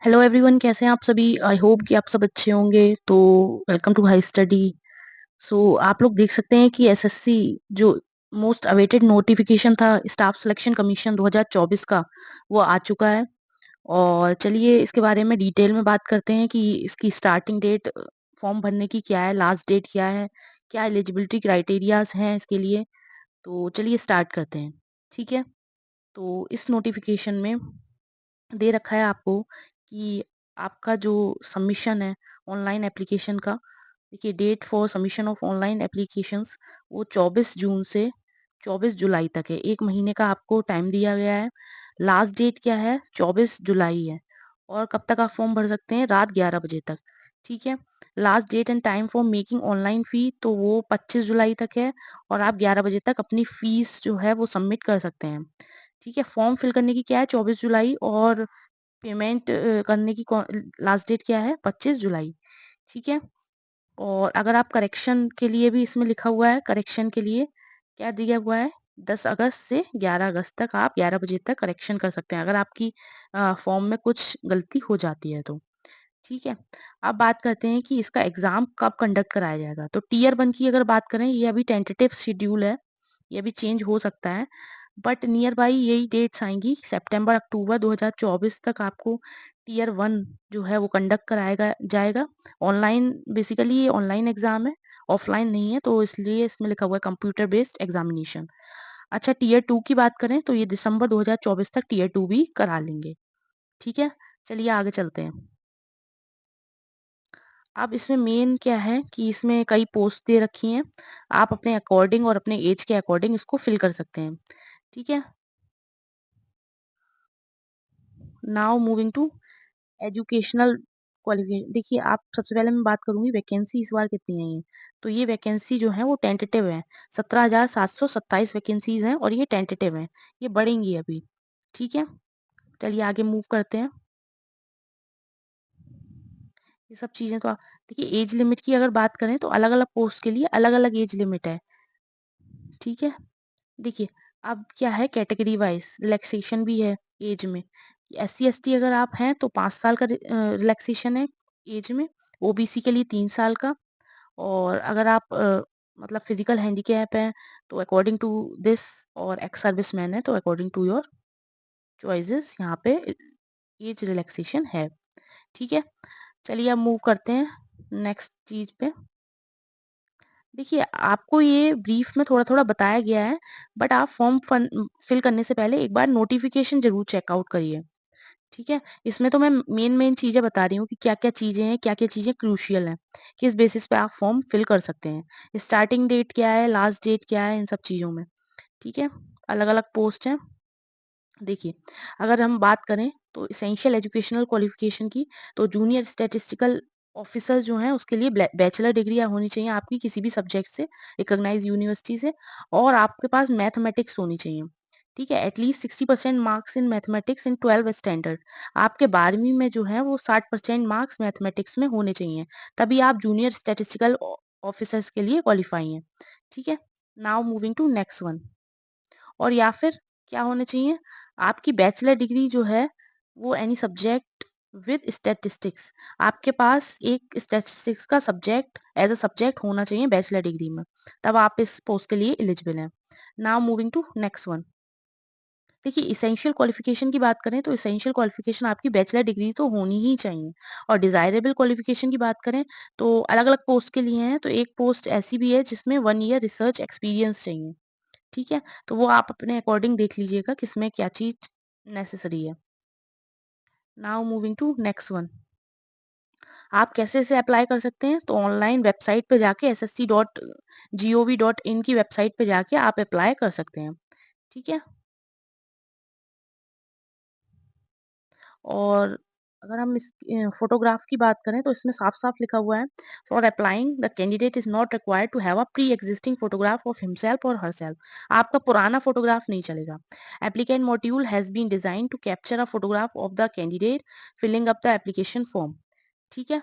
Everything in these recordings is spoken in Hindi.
हेलो एवरीवन, कैसे हैं आप सभी? आई होप कि आप सब अच्छे होंगे। तो वेलकम टू हाई स्टडी। आप लोग देख सकते हैं कि एसएससी जो मोस्ट अवेटेड नोटिफिकेशन था स्टाफ सिलेक्शन कमीशन 2024 का, वो आ चुका है। और चलिए इसके बारे में डिटेल में बात करते हैं कि इसकी स्टार्टिंग डेट फॉर्म भरने की क्या है, लास्ट डेट क्या है, क्या एलिजिबिलिटी क्राइटेरियाज हैं इसके लिए। तो चलिए स्टार्ट करते हैं। ठीक है। तो इस नोटिफिकेशन में दे रखा है आपको कि आपका जो सबमिशन है ऑनलाइन एप्लीकेशन का, देखिए date for submission of online applications वो 24 जून से 24 जुलाई तक है। 1 महीने का आपको टाइम दिया गया है। लास्ट डेट क्या है? 24 जुलाई है। और कब तक आप फॉर्म भर सकते हैं? रात 11 बजे तक। ठीक है। Last date and time for making online fee तो वो 25 जुलाई तक है। और आप 11 बजे तक अपनी फीस जो है वो सबमिट कर सकते हैं। ठीक है। फॉर्म फिल करने की क्या है? 24 जुलाई। और पेमेंट करने की लास्ट डेट क्या है? 25 जुलाई। ठीक है। और अगर आप करेक्शन के लिए भी इसमें लिखा हुआ है, करेक्शन के लिए क्या दिया हुआ है? 10 अगस्त से 11 अगस्त तक आप 11 बजे तक करेक्शन कर सकते हैं अगर आपकी फॉर्म में कुछ गलती हो जाती है तो। ठीक है। अब बात करते हैं कि इसका एग्जाम कब कंडक्ट कराया जाएगा। तो टीयर 1 की अगर बात करें, ये अभी टेंटेटिव शेड्यूल है, ये भी चेंज हो सकता है। बट नियर बाई यही डेट्स आएंगी, सितंबर अक्टूबर 2024 तक आपको टीयर 1 जो है वो कंडक्ट कराएगा जाएगा। ऑनलाइन, बेसिकली ये ऑनलाइन एग्जाम है, ऑफलाइन नहीं है, तो इसलिए इसमें लिखा हुआ है कंप्यूटर बेस्ड एग्जामिनेशन। अच्छा, टीयर 2 की बात करें तो ये दिसंबर 2024 तक टीयर 2 भी करा लेंगे। ठीक है। चलिए आगे चलते हैं। अब इसमें मेन क्या है कि इसमें कई पोस्ट दे रखी हैं। आप अपने अकॉर्डिंग और अपने एज के अकॉर्डिंग इसको फिल कर सकते हैं। ठीक है। Now moving to educational qualification. देखिए, आप सबसे पहले मैं बात करूंगी वैकेंसी इस बार कितनी आई है। तो ये वैकेंसी जो है वो टेंटेटिव है। 17,727 वैकेंसीज हैं और ये टेंटेटिव है, ये बढ़ेंगी अभी। ठीक है। चलिए आगे मूव करते हैं। ये सब चीजें तो देखिए, एज लिमिट की अगर बात करें तो अलग अलग पोस्ट के लिए अलग अलग एज लिमिट है। ठीक है। देखिए, अब क्या है, कैटेगरी वाइज रिलैक्सेशन भी है एज में। SC ST अगर आप हैं तो 5 साल का रिलैक्सेशन है एज में। OBC के लिए 3 साल का। और अगर आप मतलब फिजिकल हैंडीकैप है तो अकॉर्डिंग टू दिस, और एक्स सर्विस मैन है तो अकॉर्डिंग टू योर चॉइसेस यहाँ पे एज रिलैक्सेशन है। ठीक है। चलिए अब मूव करते हैं नेक्स्ट चीज पे। देखिए, आपको ये ब्रीफ में थोड़ा-थोड़ा बताया गया है, बट आप फॉर्म फिल करने से पहले एक बार नोटिफिकेशन ज़रूर चेकआउट करिए। ठीक है? इसमें तो मैं मेन-मेन चीज़ें बता रही हूँ कि क्या-क्या चीज़ें हैं, क्या-क्या चीज़ें क्रूशियल हैं, किस बेसिस पे आप फॉर्म फिल कर सकते हैं। स्टार्टिंग डेट क्या है, लास्ट डेट क्या है, इन सब चीज़ों में। ठीक है? अलग-अलग पोस्ट हैं। देखिए, अगर हम बात करें तो एसेंशियल एजुकेशनल क्वालिफिकेशन की, तो जूनियर स्टैटिस्टिकल ऑफिसर जो हैं उसके लिए बैचलर डिग्री होनी चाहिए आपकी किसी भी सब्जेक्ट से, रिकॉग्नाइज्ड यूनिवर्सिटी से। और आपके पास मैथमेटिक्स होनी चाहिए। ठीक है। At least 60% marks in mathematics in 12 standard. आपके 12वीं में जो है वो 60% मार्क्स मैथमेटिक्स में होने चाहिए, तभी आप जूनियर स्टैटिस्टिकल ऑफिसर्स के लिए क्वालिफाई हैं। ठीक है। Now moving to next one. और या फिर क्या होने चाहिए, आपकी बैचलर डिग्री जो है वो एनी सब्जेक्ट विद स्टैटिस्टिक्स। आपके पास एक स्टैटिस्टिक्स का सब्जेक्ट एज अ सब्जेक्ट होना चाहिए बैचलर डिग्री में, तब आप इस पोस्ट के लिए एलिजिबल हैं। Now moving to next one. देखिए, इसेंशियल क्वालिफिकेशन की बात करें तो इसेंशियल क्वालिफिकेशन आपकी बैचलर डिग्री तो होनी ही चाहिए। और डिजायरेबल क्वालिफिकेशन की बात करें तो अलग अलग पोस्ट के लिए हैं। तो एक पोस्ट ऐसी भी है जिसमें 1 ईयर रिसर्च एक्सपीरियंस चाहिए। ठीक है। तो वो आप अपने अकॉर्डिंग देख लीजिएगा किसमें क्या चीज नेसेसरी है। Now moving to next one. आप कैसे इसे अप्लाई कर सकते हैं? तो ऑनलाइन वेबसाइट पे जाके ssc.gov.in की वेबसाइट पे जाके आप अप्लाई कर सकते हैं। ठीक है। और अगर हम इस फोटोग्राफ की बात करें तो इसमें साफ-साफ लिखा हुआ है, for applying the candidate is not required to have a pre existing photograph of himself और हरसेल्फ। आपका पुराना फोटोग्राफ नहीं चलेगा। Applicant module has been design to capture a photograph of the candidate filling up the application form. ठीक है।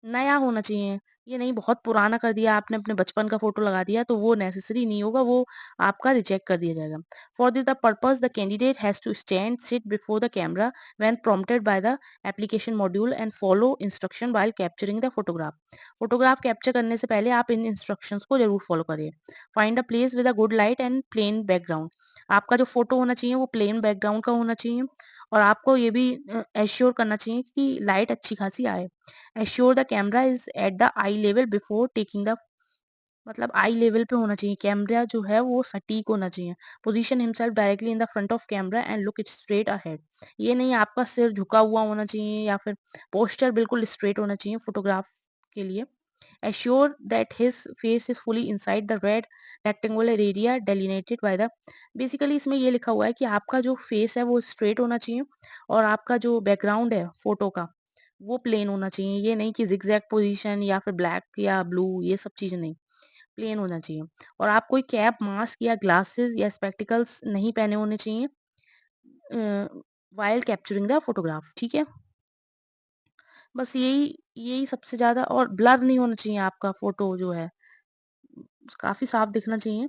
नया होना चाहिए। ये नहीं बहुत पुराना कर दिया आपने, अपने बचपन का फ़ोटो लगा दिया, तो वो नेसेसरी नहीं होगा, वो आपका रिजेक्ट कर दिया जाएगा। For the purpose the candidate has to stand sit before the camera when prompted by the application module and follow instruction while capturing the photograph. Photograph capture करने से पहले आप इन इंस्ट्रक्शंस को ज़रूर फॉलो करिए। Find a place with a good light and plain background. आपका जो फ़ोटो होना चाहिए वो प्लेन बैकग्राउंड का होना चाहिए और आपको ये भी एश्योर करना चाहिए कि लाइट अच्छी खासी आए। Assure the camera is at the I level before taking the, मतलब आई लेवल पे होना चाहिए कैमरा जो है वो सटीक होना चाहिए। Position himself directly in the front of camera and look it straight ahead. ये नहीं आपका सिर झुका हुआ होना चाहिए या फिर पोस्टर बिल्कुल स्ट्रेट होना चाहिए फोटोग्राफ के लिए। Assure that his face is fully inside the red rectangular area delineated by the, basically इसमें ये लिखा हुआ है कि आपका जो फेस है वो स्ट्रेट होना चाहिए और आपका जो बैकग्राउंड है फोटो का वो प्लेन होना चाहिए। ये नहीं कि ज़िगज़ैग पोज़ीशन या फिर ब्लैक या ब्लू, ये सब चीज़ें नहीं, प्लेन होना चाहिए। और आप कोई कैप, मास्क या ग्लासेस या स्पेक्टिकल्स नहीं पहने होने चाहिए व्हाइल कैप्चरिंग द फोटोग्राफ, ठीक है? बस यही यही सबसे ज़्यादा, और ब्लर नहीं होना चाहिए आपका फ़ोटो जो है, काफ़ी साफ दिखना चाहिए।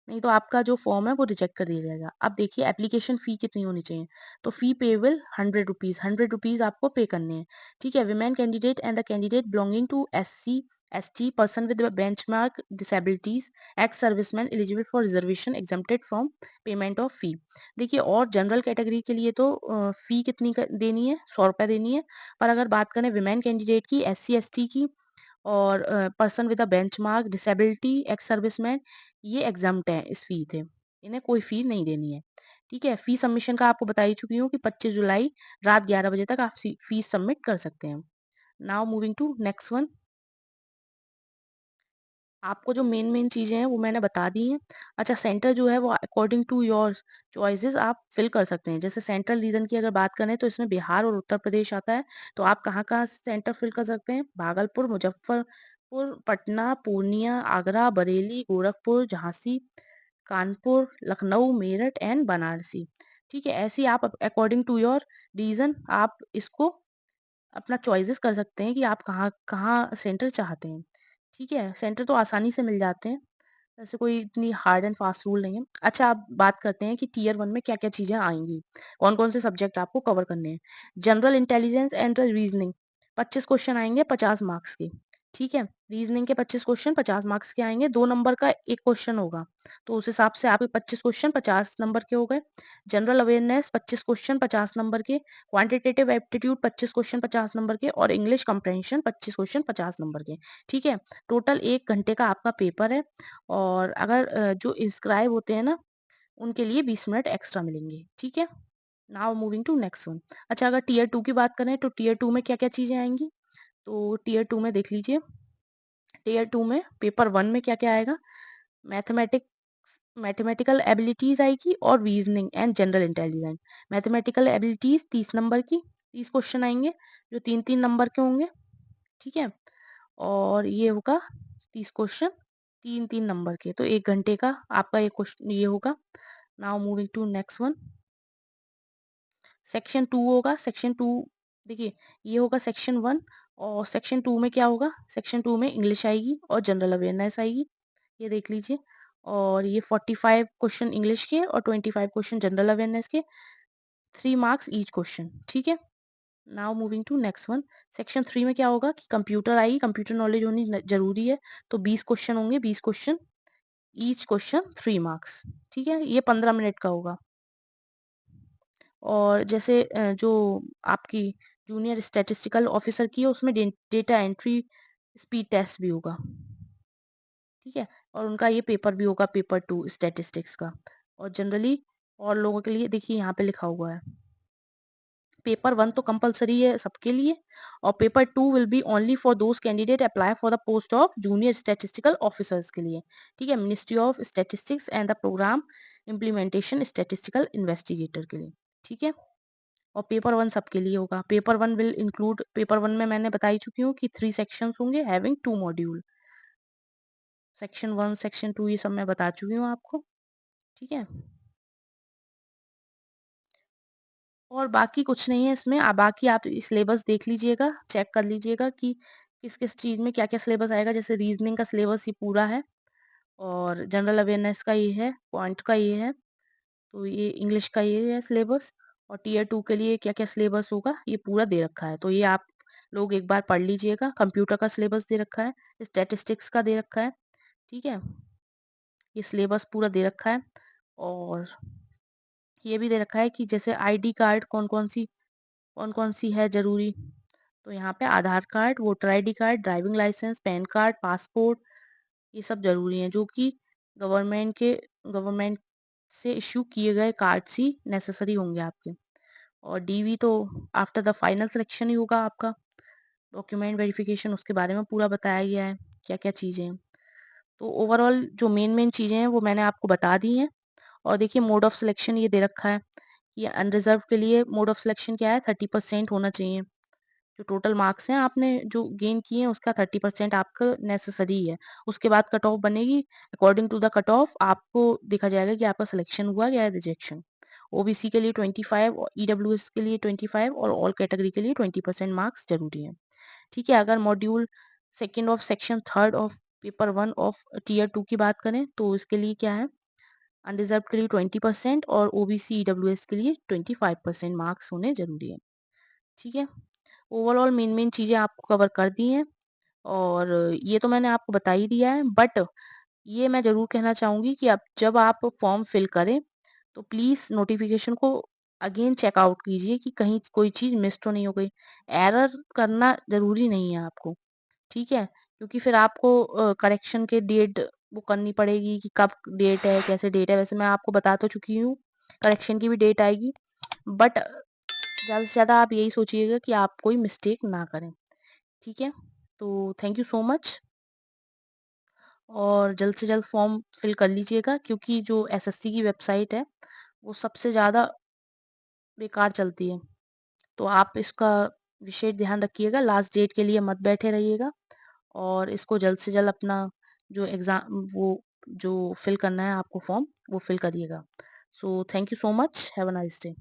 नहीं तो आपका जो फॉर्म है वो रिजेक्ट कर दिया जाएगा। अब देखिए एप्लीकेशन फ़ी कितनी होनी चाहिए। तो फ़ी पेएबल ₹100, ₹100 आपको पे करने हैं। ठीक है? Women candidate and the candidate belonging to SC, ST, person with benchmark disabilities, ex serviceman eligible for reservation exempted from payment of fee. देखिए और जनरल कैटेगरी के लिए तो फ़ी कितनी क देनी है? ₹100 देनी है। पर अगर बात करें वीमेन कैंडिडेट की, एससी, एसटी की और person with a benchmark disability, ex serviceman, ये एग्जम्प्ट हैं इस फी से। इन्हें कोई फी नहीं देनी है। ठीक है? फी सबमिशन का आपको बता ही चुकी हूँ कि 25 जुलाई रात 11 बजे तक आप फीस सबमिट कर सकते हैं। Now moving to next one. आपको जो मेन चीज़ें हैं वो मैंने बता दी हैं। अच्छा, सेंटर जो है वो अकॉर्डिंग टू योर चॉइसेस आप फिल कर सकते हैं। जैसे सेंट्रल रीजन की अगर बात करें तो इसमें बिहार और उत्तर प्रदेश आता है। तो आप कहाँ-कहाँ सेंटर फिल कर सकते हैं? भागलपुर, मुज़फ्फरपुर, पटना, पूर्णिया, आगरा, बरेली, गोरखपुर, झांसी, कानपुर, लखनऊ, मेरठ एंड बनारसी। ठीक है? ऐसे ही आप अकॉर्डिंग टू योर रीजन आप इसको अपना चॉइसेस कर सकते हैं कि आप कहाँ कहाँ सेंटर चाहते हैं। ठीक है? सेंटर तो आसानी से मिल जाते हैं। ऐसे कोई इतनी हार्ड एंड फास्ट रूल नहीं है। अच्छा, अब बात करते हैं कि टियर 1 में क्या-क्या चीज़ें आएँगी। कौन-कौन से सब्जेक्ट आपको कवर करने हैं। General intelligence and reasoning, 25 question आएँगे 50 मार्क्स के। ठीक है? रीजनिंग के 25 क्वेश्चन 50 मार्क्स के आएँगे, 2 नंबर का 1 क्वेश्चन होगा। तो उस हिसाब से आपके 25 क्वेश्चन 50 नंबर के हो गए। जनरल अवेयरनेस 25 क्वेश्चन 50 नंबर के, क्वांटिटेटिव एप्टीट्यूड 25 क्वेश्चन 50 नंबर के और इंग्लिश कंप्रिहेंशन 25 क्वेश्चन 50 नंबर के। ठीक है? टोटल 1 घंटे का आपका पेपर है। और अगर जो इंस्क्राइब होते हैं ना, उनके लिए 20 मिनट एक्स्ट्रा मिलेंगे, ठीक है? Now moving to next one. अच्छा, अगर टियर 2 की बात करें तो टियर 2 में क्या-क्या चीज़ें आएँगी? तो टियर 2 में देख लीजिए, टियर 2 में पेपर 1 में क्या-क्या आएगा? मैथमेटिकल एबिलिटीज़ आएगी और reasoning and general intelligence. Mathematical abilities 30 number की, 30 क्वेश्चन आएँगे, जो 3-3 नंबर के होंगे, ठीक है? और ये होगा 30 क्वेश्चन 3-3 नंबर के, तो 1 घंटे का आपका ये ये होगा। Now moving to next one. Section 2 होगा, सेक्शन 2 देखिए, ये होगा सेक्शन 1 और सेक्शन 2 में क्या होगा? सेक्शन 2 में इंग्लिश आएगी और जनरल अवेयरनेस आएगी, ये देख लीजिए। और ये 45 क्वेश्चन इंग्लिश के और 25 क्वेश्चन जनरल अवेयरनेस के, 3 मार्क्स ईच क्वेश्चन, ठीक है? Now moving to next one. Section 3 में क्या होगा कि कंप्यूटर आएगी, कंप्यूटर नॉलेज होनी ज़रूरी है, तो 20 क्वेश्चन होंगे, 20 क्वेश्चन, ईच क्वेश्चन 3 मार्क्स, ठीक है? ये 15 मिनट का होगा। और जैसे जो आपकी जूनियर स्टैटिस्टिकल ऑफिसर की है उसमें डेटा एंट्री स्पीड टेस्ट भी होगा, ठीक है? और उनका ये पेपर भी होगा, पेपर 2 स्टैटिस्टिक्स का। और जनरली और लोगों के लिए देखिए यहाँ पे लिखा हुआ है, पेपर 1 तो कंपल्सरी है सबके लिए और paper 2 will be only for those candidate apply for the post of junior statistical officers के लिए, ठीक है? Ministry of statistics and the programme implementation statistical investigator के लिए, ठीक है? और पेपर 1 सबके लिए होगा। पेपर 1 विल इंक्लूड, पेपर 1 में मैंने बता ही चुकी हूँ कि 3 सेक्शंस होंगे हैविंग 2 मॉड्यूल। सेक्शन 1, सेक्शन 2 ये सब मैं बता चुकी हूँ आपको, ठीक है? और बाकी कुछ नहीं है इसमें, बाकी आप सिलेबस देख लीजिएगा, चेक कर लीजिएगा कि किस-किस चीज़ में क्या-क्या सिलेबस आएगा, जैसे रीज़निंग का सिलेबस ये पूरा है और जनरल अवेयरनेस का ये है, क्वांट का ये है, तो ये इंग्लिश का ये है सिलेबस और टियर 2 के लिए क्या-क्या सिलेबस होगा, ये पूरा दे रखा है। तो ये आप लोग एक बार पढ़ लीजिएगा। कंप्यूटर का सिलेबस दे रखा है, स्टैटिस्टिक्स का दे रखा है, ठीक है? ये सिलेबस पूरा दे रखा है और ये भी दे रखा है कि जैसे आईडी कार्ड कौन-कौन सी है ज़रूरी। तो यहाँ पे Aadhaar card, voter ID card, driving licence, PAN card, passport ये सब ज़रूरी हैं, जो कि गवर्नमेंट से इश्यू किए गए कार्ड्स ही नेसेसरी होंगे आपके। और डीवी तो आफ्टर द फाइनल सिलेक्शन ही होगा आपका। डॉक्यूमेंट वेरिफिकेशन उसके बारे में पूरा बताया गया है, क्या-क्या चीज़ें हैं। तो ओवरऑल जो मेन-मेन चीज़ें हैं वो मैंने आपको बता दी हैं। और देखिए मोड ऑफ सिलेक्शन ये दे रखा है कि अनरिज़र्व के लिए मोड ऑफ सिलेक्शन क्या है 30% होना चाहिए। जो टोटल मार्क्स हैं आपने जो गेन किए हैं उसका 30% आपका नेसेसरी है। उसके बाद कट ऑफ बनेगी, according to the cut off आपको देखा जाएगा कि आपका सिलेक्शन हुआ या रिजेक्शन। ओबीसी के लिए 25 और ईडब्ल्यूएस के लिए 25 और ऑल कैटेगरी के लिए 20% मार्क्स ज़रूरी है। ठीक है, अगर module second of section third of paper 1 of tier 2 की बात करें तो इसके लिए क्या है, अनरिज़र्व के लिए 20% और ओबीसी ईडब्ल्यूएस के लिए 25% मार्क्स होने ज़रूरी है। ठीक है? ओवरऑल मेन-मेन चीज़ें आपको कवर कर दी हैं और ये तो मैंने आपको बता ही दिया है, बट ये मैं ज़रूर कहना चाहूँगी कि अब जब आप फॉर्म फिल करें, तो प्लीज़ नोटिफ़िकेशन को अगेन चेक आउट कीजिए कि कहीं कोई चीज़ मिस तो नहीं हो गई। एरर करना ज़रूरी नहीं है आपको, ठीक है? क्योंकि फिर आपको करेक्शन के डेट वो करनी पड़ेगी कि कब डेट है, कैसे डेट है। वैसे मैं आपको बता तो चुकी हूँ, करेक्शन की भी डेट आएगी, बट ज़्यादा से ज़्यादा आप यही सोचिएगा कि आप कोई मिस्टेक ना करें, ठीक है? तो थैंक यू सो मच और जल्द से जल्द फॉर्म फिल कर लीजिएगा क्योंकि जो एसएससी की वेबसाइट है, वो सबसे ज़्यादा बेकार चलती है। तो आप इसका विशेष ध्यान रखिएगा, लास्ट डेट के लिए मत बैठे रहिएगा और इसको जल्द से जल्द अपना जो एग्ज़ाम वो जो फिल करना है आपको फॉर्म, वो फिल करिएगा। So thank you so much, have a nice day.